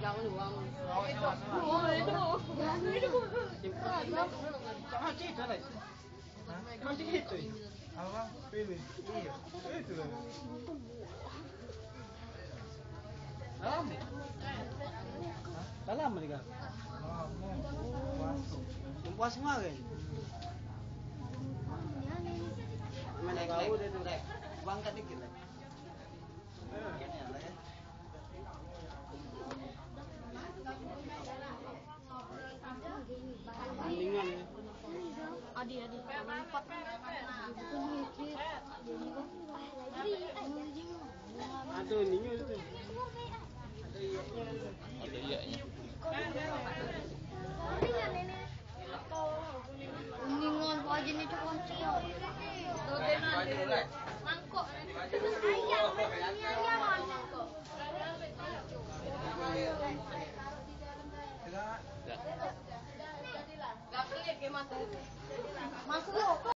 kamu doang. Jangan cerita lah. Kau cerita. Apa? Pilih. Iya. Itu lah. Dalam. Dalam mereka. Puas semua kan? Mana kau dah tu rek? Bangkat dikit lah. Ini lah ya. Tandingan. Adi. Empat. Ada ninyo tu. Ada iyanya. Ningon po aja nih cokon cio. Mangkok. Gak pelit gimana? Masuk.